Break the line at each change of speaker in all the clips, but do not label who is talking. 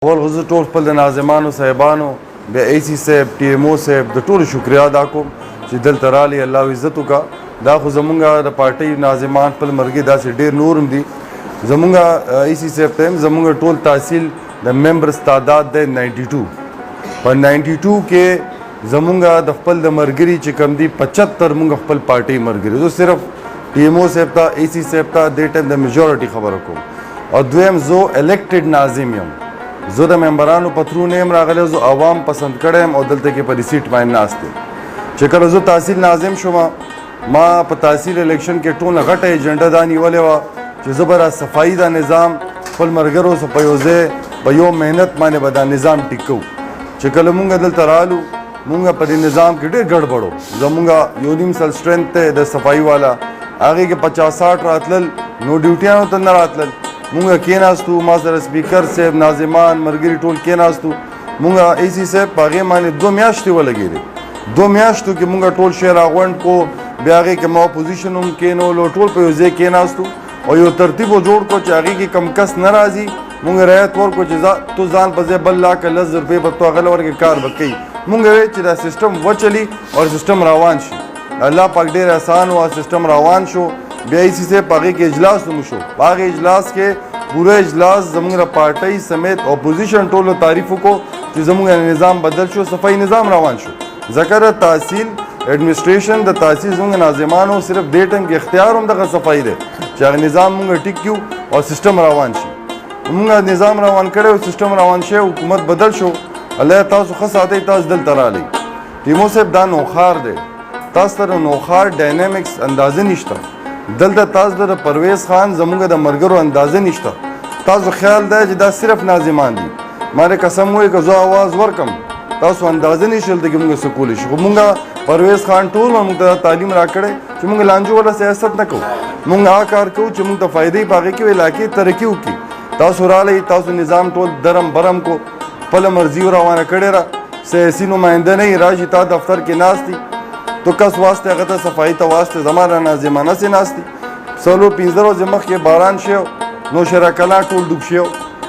اول غزه ټول خپل د ناظمانو صاحبانو بیا ای سی صاحب ټي ام او صاحب د ټولو شکریا ادا کوم چې دلته رالي الله عزت وکړه. دا خو زمونږ د پارټۍ ناظمان خپل مرګي داسې ډېر نور هم دي. زمونږ ای سی صاحب ته هم زمونږ ټول تحصیل د ممبرز تعداد دی 92. په 92 کې زمونږ د خپل د مرګري چې کم دي 75 مونږ خپل پارټۍ مرګري. زه صرف ټي ام او صاحب ته ای سی صاحب ته دې ټایم د میجورټي خبره کوم. او دویم زه الیکټډ ناظم یم، زه د ممبرانو په تھرو نه یم راغلی، زه عوام پسند کړی یم او دلته کې په ریسیټ باندې ناست یم. چې کله زه تحصیل ناظم شوم ما په تحصیل الیکشن کې ټوله غټه ایجنډه دا نیولې وه چې زه به را صفایي دا نظام خپل ملګرو سره په یو ځای په یو محنت باندې به دا نظام ټیک کوو. چې کله مونږ دلته رالو مونږ په دې نظام کې ډېر ګډوډ و. زمونږ یو نیم سل سټرنث دی د صفایي والا، هغې کې 50-60 راتلل، نو ډیوټیانو ته نه راتلل. مونږ کېناستو، ما سره سپیکر صاحب ناظمان مرګري ټول کېناستو. مونږ ای سی صاحب په هغې باندې 2 میاشتې ولګېدې. 2 میاشتو کې مونږ ټول شی راغونډ کو، بیا هغې کې ما اپوزیشن هم کېنولو، ټول په یو ځای کېناستو او یو ترتیب جوړ کړو چې هغې کې کم کس نه راځي. مونږ رعایت ورکړو چې تو ځان په ځای بل لا که 10 روپۍ به تو هغه له ورکړې کار به کوي. مونږ ویل چې دا سیسټم وچلي او سیسټم روان شي. الله پاک ډېر احسان و، سیسټم روان شو. بیا ای سی صاحب په هغې کې اجلاس هم شو. په هغې اجلاس کې پوره اجلاس زمونږ د پارټۍ سمیت اپوزیشن ټولو تعریف وکړو چې زمونږ نظام بدل شو، صفایي نظام روان شو. ځکه د تحصیل ایډمنسټریشن د تحصیل زمونږ ناظمانو صرف دې ټایم کې اختیار هم دغه صفایي دی چې هغه نظام مونږ ټیک کړو او سیسټم روان شي. مونږ نظام روان کړی او سیسټم روان شي، حکومت بدل شو. الله تاسو ښه ساتئ، تاسو دلته رالی. ټیمو صاحب دا نوښار دی، تاسو سره نوښار ډاینامیکس اندازه نشته. دلته تاسو د پرویز خان زمونږ د ملګرو اندازه نشته. تاسو خیال دی چې دا صرف ناظمان دي. ما دې قسم وایي که زه آواز ورکم تاسو اندازه نشئ دلته کې مونږ څه کولی شو. خو مونږ پرویز خان ټول مونږ ته تعلیم راکړی چې مونږ لانجو والا سیاست نه کوو. مونږ هغه کار کوو چې مونږ ته فایدې په هغې کې وي، علاقې ترقي وکړي. تاسو رالی، تاسو نظام ټول درم برم کو، خپله مرضي روانه کړې را. سیاسي نماینده نه یې راشي تا دفتر کې ناست دي، تو کس واسطه هغه ته صفایي ته واسطه زما را ناظمانه سې ناست دي. 15 ورځې مخکې باران شو، نوشهره کلا ټول ډوب شو.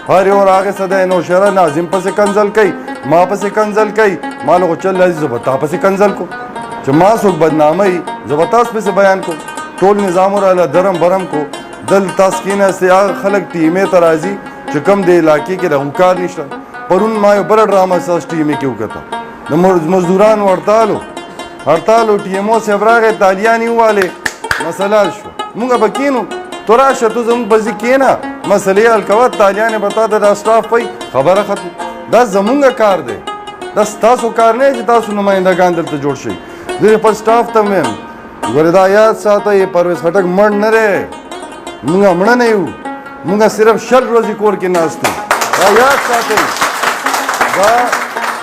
هر یو راغی سده نوشهره ناظم پسې کنځل کوي، ما پسې کنځل کوي. ما له خو چل راځي زه به تا پسې کنځل کوم چې ما څوک بدناموي زه به تاسو پسې بیان کوم. ټول نظام راله درم برم کو. دل تاسو کېناستئ، هغه خلک ټیمې ته راځي چې کوم د علاقې کې د هوکار نشته. پرون ما یو بله ډرامه ستاسو ټیمې کې وکته، د مزدورانو هړتال و ټي ام او صاحب راغی تالیانې ووالې، مسله حل شوه. مونږ به کېنو، تو راشه تو زموږ په ځای کېنه، مسلې حل کوه. تالیانې به تا ته دا سټاف وایي، خبره ختم. دا زمونږ کار دی، دا ستاسو کار نه چې تاسو نمایندګان دلته جوړ شئ. زه خپل سټاف ته ویم ګورې دا یاد ساتئ پرویز خټک مړ نه دی، مونږ مړه نه یو، مونږ صرف 20 ورځې کور کې ناست یو. دا یاد ساتئ.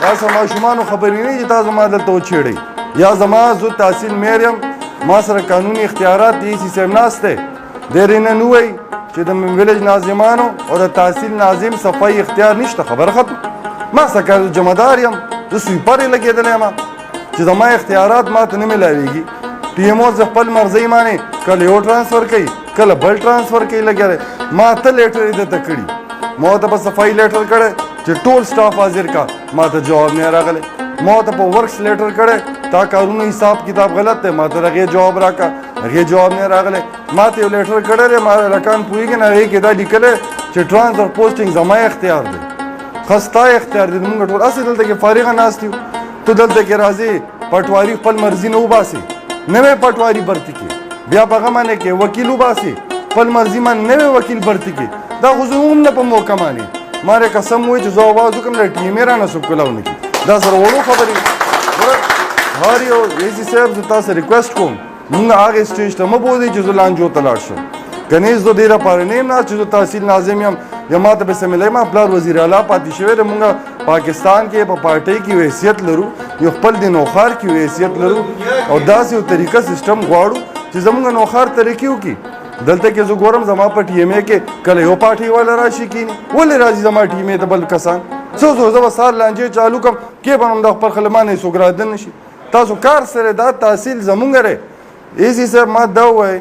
دا څه ماشومانو خبرې نه چې تاسو ما دلته وچېړئ. یا زما زه تحصیل میر یم، ما سره قانوني اختیارات دی. ای سی صاحب ناست دی، ډېر یې نه وایي چې د ویلج ناظمانو او د تحصیل ناظم صفایي اختیار نشته، خبره ختم. ما څه جمعدار یم، زه سویپر یې لګېدلی یم چې زما اختیارات ما ته نه میلاویږي. ټي ام او زه خپل مرضۍ باندې کله یو ټرانسفر کوي کله بل ټرانسفر کوي لګېدی. ما ته لیټر یې درته کړي، ما ته په صفایي لیټر کړی چې ټول سټاف حاضر کا، ما ته جواب نه راغلی. ما ته په ورکس لیټر کړی تا کارونو حساب کتاب غلط دی، ما ته هغې جواب راکړه، هغې جواب نه راغلی. ما ته یو لیټر کړی دی، ما هلکان پوهېږي نه، هغې کې دا لیکلی چې ټرانسفر پوسټینګ زما اختیار دی، ښه ستا اختیار دی. مونږ ټول هسې دلته کې فارغه ناست یو. ته دلته کې راځې پټواري خپل مرضي نه وباسې، نوی پټواري برتي کې، بیا په هغه باندې کې وکیل وباسې، خپل مرضي باندې نوی وکیل برتي کې. دا خو زه هم نه په موقع باندې ما رې قسم وایي چې زه آواز وکړم له ټیمې رانه څوک کولاو نه کړي. دا سره وړو خبرې. هر یو ای سی صاحب زه تاسو ریکویسټ کوم مونږ هغې سټیج ته مه بوځئ چې زه لانجو ته لاړ شم. کنې زه دې لپاره نه یم ناست چې زه تحصیل ناظم یم یا ما ته پسې ملی. ما پلار وزیر اعلی پاتې شوی دی. مونږ پاکستان کې په پارټۍ کې یو حیثیت لرو، یو خپل د نوښار کې یو حیثیت لرو او داسې یو طریقه سیسټم غواړو چې زمونږ نوښار ترقي وکړي. دلته کې زه ګورم زما په ټي ام اې کې کله یو پارټۍ والا راشي کېني، ولې راځي زما ټي ام اې ته بل کسان؟ څه زه به سهار لانجې چالو کړم کې به هم د خپل خلمانه څوک رادن نه شي. تاسو کار سره دا تحصیل زمونږ دی. ای سی صاحب ما دا ووایي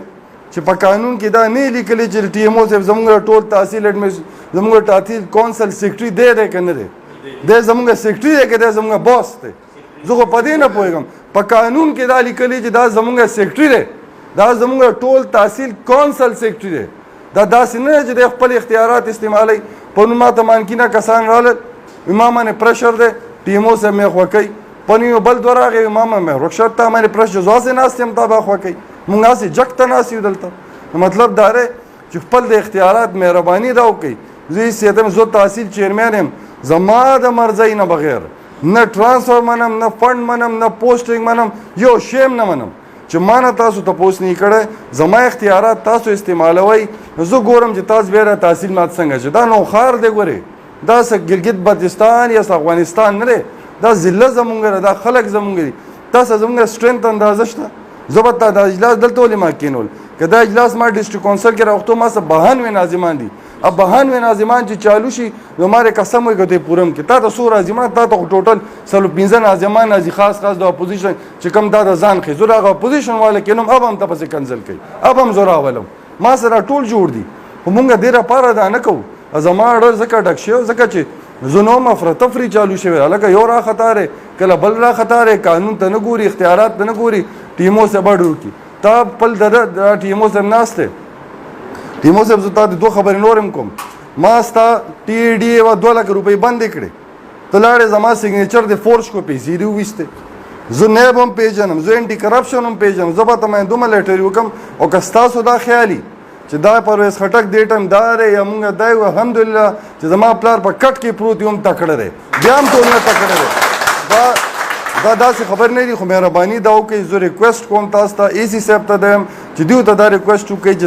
چې په قانون کې دا نه لیکلي چې ټي ام او صاحب زمونږ ټول تحصیل زموږ تعطیل کونسل سیکرټري دی که نه دی؟ دی زموږ سیکرټري دی که دی زموږ باس دی؟ زه خو په دې نه پوهېږم. په قانون کې دا لیکلي چې دا زموږ سیکرټري دی، دا زموږ ټول تحصیل کونسل سیکرټري دی. دا داسې نه دی چې دی خپل اختیارات استعمالوي. پرون ما ته مانکینه کسان رالل، ما باندې پرشر دی، ټیمو صاحب مې خوښوي. پرون یو بل دوه راغی، ما مې رخصت ته باندې پرشر زواسې ناست یم، تا به خوښوي. موږ هسې جګ ته ناست یو دلته. مطلب دا دی چې خپل د اختیارات مهرباني دا وکړئ. زه هېڅ یم، زه تحصیل چیرمین یم، زما د مرضۍ نه بغیر نه ټرانسفر منم، نه فنډ منم، نه پوسټینګ منم، یو شی نه منم چې ما نه تاسو تپوس نه کړی. زما اختیارات تاسو استعمالوئ. زه ګورم چې تاسو بیا تحصیل ماته څنګه چې دا نوښار دی. ګورې دا څه ګلګت بلتستان یا افغانستان نه دی، دا ضلع زمونږ دی، دا خلک زمونږ دي. تاسو زمونږ سټرینث اندازه شته؟ زه به تا دا اجلاس دلته ولې ما کېنول؟ که دا اجلاس ما ډسټرکټ کونسل کې راوښتو، ما څه 92 ناظمان دي. اب 92 ناظمان چې چالو شي نو ماره قسم وي که ته پورم کې تا ته څو ناظمان، تا ته ټوټل 15 ناظمان راځي، خاص د اپوزیشن چې کوم دا د ځان ښیي. زه هغه اپوزیشن والا کینم، اب هم ته پسې کنسل کوي، اب هم زه راولم. ما سره ټول جوړ دي، خو مونږ دې لپاره دا نه کوو. زما ډېر ځکه ډک شوی، ځکه چې ظلم افراتفري چالو شوی، هلکه یو راخطا دی، کله بل راخطا دی، قانون ته نه ګوري، اختیارات ته نه ګوري. ټیمو صاحب اډ وکړي، تا خپل د ټیمو صاحب ناست دی. ټیمو صاحب زه تا د 2 خبرې نور هم کوم. ما ستا ټي ای ډي و 2 لک روپۍ بندې کړې، ته لاړې زما سګنیچر د فورس کو پیسې دې وویستې. زه نیب هم پېژنم، زه انټي کرپشن هم پېژنم. زه به ته مې دومره لیټرې وکړم. او که ستاسو دا خیالي چې دا پرویز خټک دې ټایم دا دی یا مونږ دا یو، الحمدلله چې زما پلار په کټ کې پروت یو هم تکړه دی، بیا هم ټول نه تکړه دی. دا داسې خبر نه دي. خو مهرباني دا وکړئ، زه ریکویسټ کوم تاسو ته، اي سي صاحب ته دیم چې دوی ته دا ریکویسټ وکړئ چې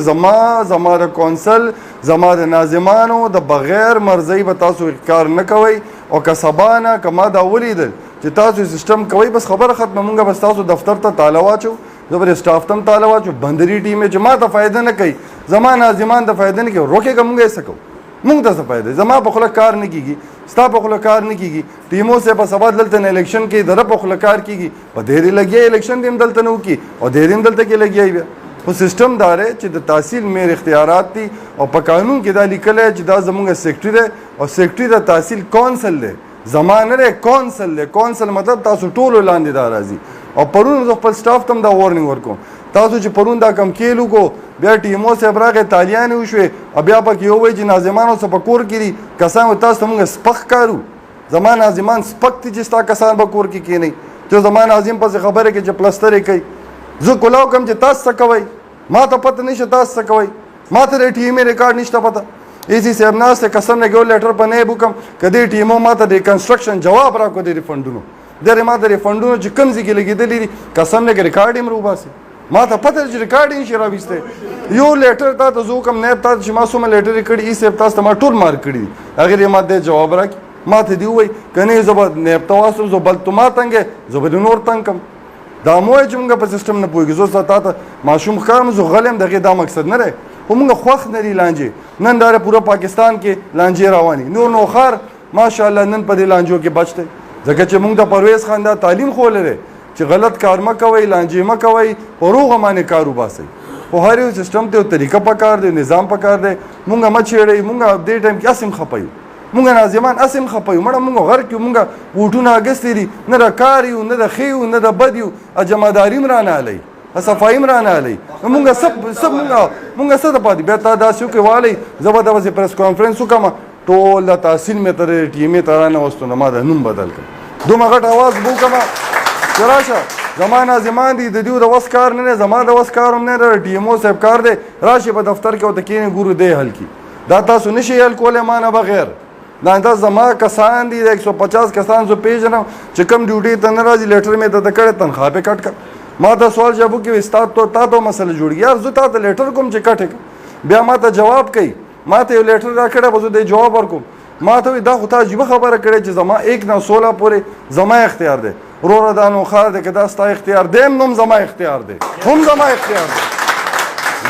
زما د کونسل، زما د ناظمانو د بغیر مرضۍ به تاسو کار نه کوئ. او که سبا نه که ما دا ولیدل چې تاسو سیسټم کوئ، بس خبره ختمه. مونږ بس تاسو دفتر ته تاله واچو، زه به سټاف ته هم تاله واچو. بندري ټیم چې ما ته فایده نه کوي، زما ناظمان ته فایده نه کوي، روکېږه مونږ یې څه کوو؟ مونږ ته څه فایده؟ زما په خوله کار نه کېږي، ستا په خوله کار نه کېږي. ټیمو صاحب په سبا دلته نه الیکشن کې دره په خوله کار کېږي، په دې دې لګیا الیکشن دې هم دلته نه وکړي او دې دې هم دلته کې لګیا بیا. خو سیسټم دا دی چې د تحصیل میر اختیارات دي او په قانون کې دا لیکلی چې دا زموږ سیکرټري دی او سیکرټري د تحصیل کونسل دی، زما نه دی، کونسل دی. کونسل مطلب تاسو ټولو لاندې دا راځي. او پرون زه خپل سټاف ته هم دا وارننګ ورکوم، تاسو چې پرون دا کم کیل وکړو، بیا ټیمو صاحب راغی تالیانې وشوې او بیا پکې یو وایي چې ناظمانو څه په کور کې دي، کسان وایي تاسو ته مونږ سپک کارو. زما ناظمان سپک دي چې ستا کسان به کور کې کښېنئ. چې زما ناظم پسې خبرې کوي چې پلستر یې کوي. زه کلاو کوم چې تاسو څه کوئ، ما ته پته نشته تاسو څه کوئ، ما ته د ټیمې ریکارډ نشته پته. اي سي صاحب ناست دی، قسم نه یو لیټر په نیب وکړم که دې ټیمو ما ته د کنسټرکشن جواب راکړو د ریفنډونو، درې ما د ریفنډونو چې کوم ځای کې لګېدلي دي، قسم نه ریکارډ یې وباسي. ما ته پته چې ریکارډ یې شي راویستی. یو لیټر تا ته زه وکړم نیب ته چې ما څومره لیټرې کړي، ای صاحب تاسو ته ما ټول مارک کړي دي، هغې دې ما دې جواب راکړي. ما ته دې ووایي که نه زه به نیب ته واستم، زه بل تو ما تنګ زه به دې نور تنګ کړم. دا مو وایي چې مونږ په سیسټم نه پوهېږو. زه تا ته ماشوم ښکارم، زه غلی یم، د هغې دا مقصد نه دی. خو مونږ خوښ نه دي لانجې. نن دا پوره پاکستان کې لانجې روانې، نور نوښار ماشاءالله نن په دې لانجو کې بچ دی، ځکه چې مونږ د پرویز خان دا تعلیم ښوولی دی چې غلط کار مه کوئ، لانجې مه کوئ، په روغه باندې کار وباسئ. خو هر یو سیسټم ته یو طریقه پکار دی، نظام پکار دی. مونږ مه چیړئ، مونږ دې ټایم کې هسې هم خفه یو، مونږ ناظمان هسې هم خفه یو. مړه مونږ غر کې مونږ ووټونه اګستې دي، نه د کار یو، نه د ښې یو، نه د بد یو، جمعداري هم رانه هلئ، صفایي هم رانه هلئ. مونږ مونږ څه د پاتې بیا تا داسې وکړې والی، زه به دغسې پریس کانفرنس وکړم، ټول د تحصیل مې ته د ټیمې ته رانوستو، نه ما د نوم بدل کړم. دومره غټ اواز به وکړم چې راشه زما ناظمان دي، د دوی د وس کار نه دی، زما د وس کار هم نه دی، د ټیمو صاحب کار دی. راشي په دفتر کې ورته کښېنئ، ګورو دی حل کړي. دا تاسو نه شئ حل کولی ما نه بغیر. دا زما کسان دي، د 150 کسان زه پېژنم چې کوم ډیوټۍ ته نه راځي، لیټر مې درته کړی، تنخواه پې کټ کړه. ما ته سوال جواب وکړي ستا ته مسله جوړېږي. یار زه تا ته لیټر کوم چې کټ یې کړم، بیا ما ته جواب کوي. ما ته یو لیټر راکړی به زه د جواب ورکوم. ما ته وایي دا خو تا عجیبه خبره کړې چې زما 1 نه 16 پورې زما اختیار دی. وروره دا نوښار دی که دا ستا اختیار دی، هم زما اختیار دی، هم زما اختیار دی.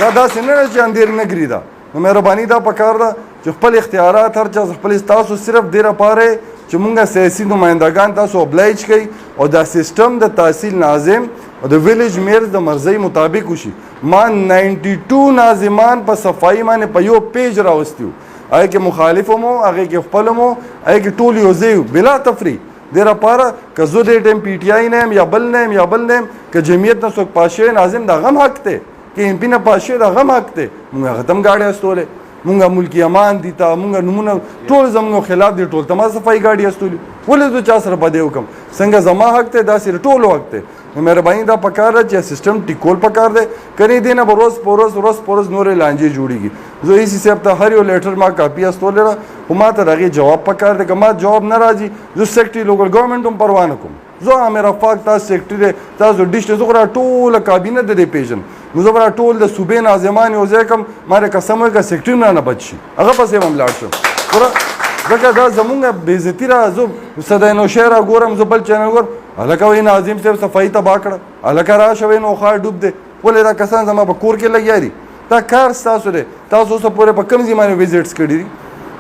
دا داسې نه ده چې اندېرنګري ده. نو مهرباني دا پکار ده چې خپل اختیارات هر چا خپل تاسو صرف دې لپاره چې مونږ سیاسي نمایندګان تاسو ابلایج کړئ او دا سیسټم د تحصیل ناظم او د ویلیج میر د مرضۍ مطابق وشي. ما 92 ناظمان په صفایي باندې په یو پیج راوستي وو هغه کې مخالف مو هغه کې خپل مو هغه کې ټول یو ځای بلا تفریح دې لپاره که زه دې ټیم پی ټی آی نه یم یا بل نه یم یا بل نه یم که جمعیت نه څوک پاس شوی ناظم د هغه هم حق دی که ایم پي نه پاس شوی د هغه هم حق دی موږ هغه ته هم ګاډۍ استولې مونږه ملکی امان دي ته مونږه نمونه ټول زموږ خلاف دي ټول ته ما صفایي ګاډي استولي ولې زه چا سره بدې وکړم څنګه زما حق دی داسې ټولو حق دی نو مهرباني دا پکار ده چې سیسټم ټیکول پکار دی کنې دې نه به روز په ورځ نورې لانجې جوړېږي زه ایسي صاحب ته هر یو لیټر ما کاپي استولې ده خو ما ته د هغې جواب پکار دی که ما جواب نه راځي زه سیکرټري لوکل ګورنمنټ هم پروا نه کوم زه امیر افاق تاسو سیکرټري دی تاسو ډیش دی زه خو را ټوله کابینه د دې پیژن نو زه به را ټول د صوبې ناظمان یو ځای کړم ما رې قسم وایي که سیکرټري هم رانه بچ شي هغه پسې به هم لاړ شم ځکه دا زمونږ بېعزتي را زه صدای نوشی را ګورم زه بل چینل ګورم هلکه وایي ناظم صاحب صفایي تباه کړه هلکه راشه وایي نو خوا ډوب دی ولې دا کسان زما په کور کې لګیا دي دا کار ستاسو دی تاسو اوسه پورې په کوم ځای باندې وزټس کړي دي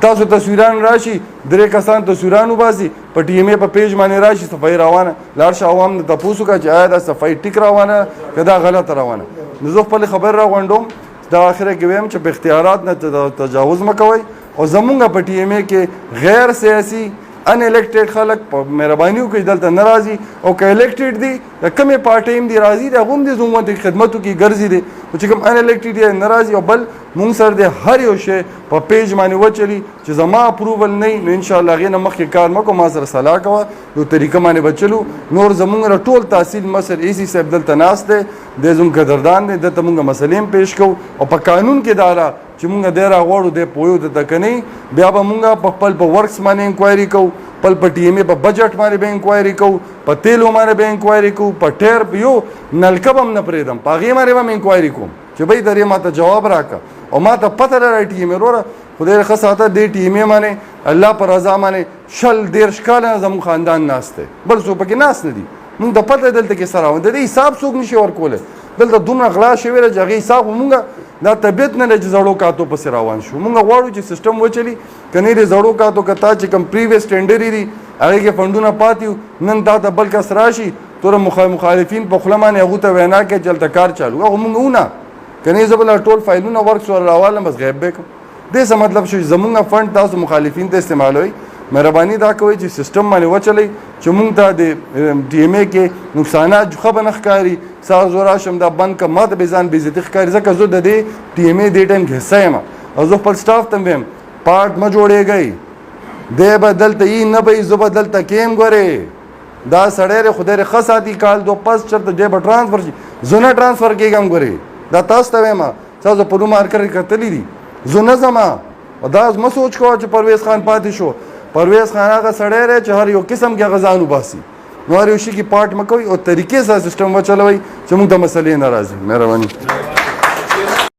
تاسو تصویران راشي 3 کسان تصویران وباسي په ټي ایم اے په پیج باندې راشي صفایي روانه لاړ شه عوام نه تپوس وکړه چې آیا دا صفایي ټیک روانه که دا غلطه روانه نو زه خپلې خبر راغونډوم دا اخره کې وایم چې په اختیارات نه تجاوز مه کوئ او زمونږ په ټي ایم اے کې غیر سیاسي ان الیکټډ خلک په مهرباني وکړي دلته نه راځي او که الیکټډ دي د کومې پارټۍ هم دي راځي د هغه هم دي زموږ د خدمتو کې ګرځي دي خو چې کوم ان الیکټډ دی نه راځي او بل مونږ سره د هر یو شی په پیج باندې وچلي چې زما اپروول نه نو انشاءالله هغې نه مخکې کار مه کوو ما سره صلاح کوه یو طریقه باندې به چلو نور زمونږ نه ټول تحصیل مصر ایسي صاحب دلته ناست دی دی زموږ قدردان دی دلته مونږ مسلې هم پیش کوو او په قانون کې دا ده چې مونږ دی راغواړو دی پویو دلته که نه بیا به مونږ په خپل په ورکس باندې انکوایري کوو خپل په ټي ایم اے په بجټ باندې به انکوایري کوو په تیلو باندې به انکوایري کوو په ټیر یو نلکه به هم نه پرېږدم په هغې باندې به هم انکوایري کوم چې بھائی درې ما ته جواب راکړه او ما ته پته لري ټي ایم اے وروره خدای ښه ساته دې ټي ایم اے باندې الله په رضا باندې 30 کاله زموږ خاندان ناست دی بل څوک پکې ناست نه دي مونږ ته پته دلته کې سره د دې حساب څوک نشي ورکولی دلته دومره غلا شوې ده چې هغې حساب خو مونږ دا طبیعت نه دی چې زړو کاتو پسې روان شو مونږ غواړو چې سیسټم وچلي که نه د زړو کاتو که تا چې کوم پریویس ټینډرې دي هغې کې فنډونه پاتې وو نن تا ته بل کس راشي توره مخالفین په خوله باندې هغو ته وینا کوي چې هلته کار چالو هغه مونږ ونه که نه زه به ټول فایلونه ورکس ور راوالم بس غیب به کړم دې څه مطلب شو چې زمونږ فنډ تاسو مخالفین ته استعمالوئ مهرباني دا کوئ چې سیسټم باندې وچلئ چې مونږ ته د ټي ایم اے کې نقصانات ښه به نه ښکاري سهار زه راشم دا بند کړم ما ته بې ځان بېعزتي ښکاري ځکه زه د دې ټي ایم اے دې ټایم کې حصه یم او زه خپل سټاف ته هم وایم پارټ مه جوړېږئ دی به دلته یي نه به زه به دلته کیم ګورې دا سړی دی خدای دې ښه ساتي کال دو پس چېرته دی به ټرانسفر شي زه نه ټرانسفر کېږم ګورې دا تاسو ته وایم تاسو په نوم مارکر کتلي دي زه نه ځم دا مه سوچ کوه چې پرویز خان پاتې شو پرویز خان هغه سړی دی چې هر یو قسم کې هغه ځان وباسي نو هر یو شي کې پارټ مه کوئ او طریقې سره سیسټم وچلوئ چې موږ ته مسلې نه راځي مهرباني